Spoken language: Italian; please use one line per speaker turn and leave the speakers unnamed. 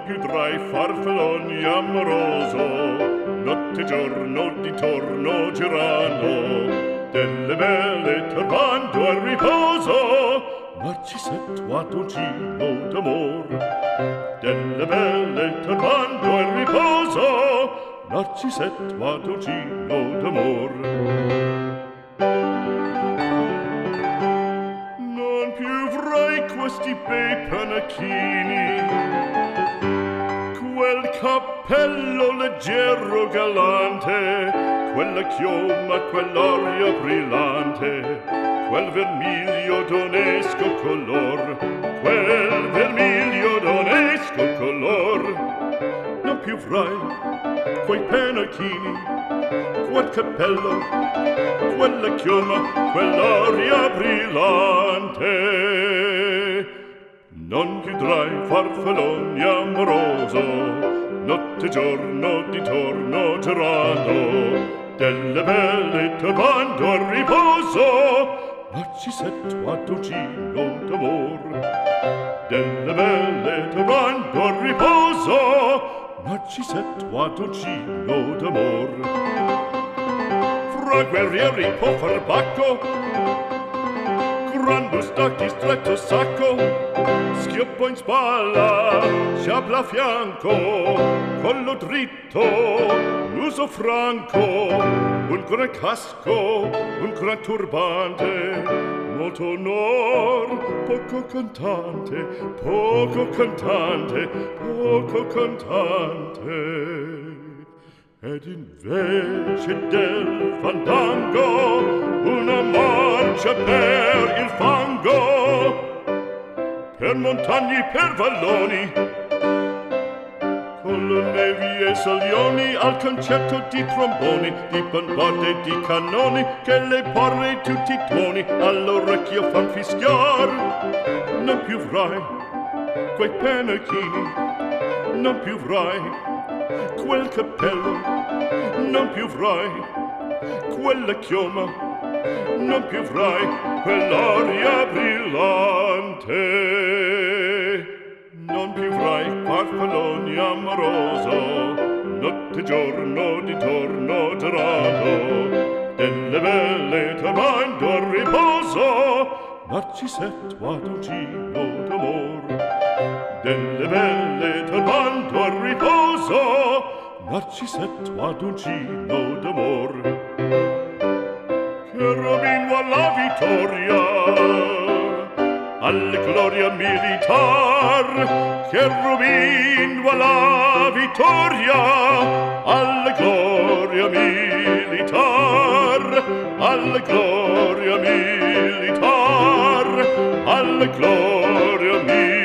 più tra i farfalloni amoroso, notte e giorno d'intorno girano, delle belle turbando al riposo, Narcisetto Adoncino d'amor. Delle belle turbando al riposo, Narcisetto Adoncino d'amor. Non più avrai questi bei panacchini, quel cappello leggero galante, quella chioma, quell'aria brillante, quel vermiglio d'onesco color, quel vermiglio d'onesco color. Non più avrai quei pennacchini, quel cappello, quella chioma, quell'aria brillante. Non più tra i farfalloni amoroso, notte e giorno d'intorno girando, delle belle turbando al riposo, Narcisetto Adoncino d'amor. Delle belle turbando al riposo, Narcisetto Adoncino d'amor. Fra guerrieri può far bacco, gran bustacchi stretto sacco, schioppo in spalla, sciabla a fianco, collo dritto, muso franco, un gran casco, un gran turbante, molto onor, poco cantante, poco cantante, poco cantante. Ed invece del fandango una marcia per il fango, per montagne, per valloni, con le nevi e salioni, al concerto di tromboni, di bombarde e di cannoni, che le porre tutti i tuoni all'orecchio fan fischiar. Non più avrai quei pennacchini, non più avrai quel cappello, non più avrai quella chioma, non più avrai quell'aria brillante. Non più avrai farfalloni amoroso, notte e giorno d'intorno girato, delle belle turbando al riposo, Narcisetto Adoncino d'amor. Delle belle turbando al riposo, Narcisetto Adoncino d'amor. Cherubino alla vittoria, alla gloria militar, cherubino alla vittoria, alla gloria militar, alla gloria militar, alla gloria militar.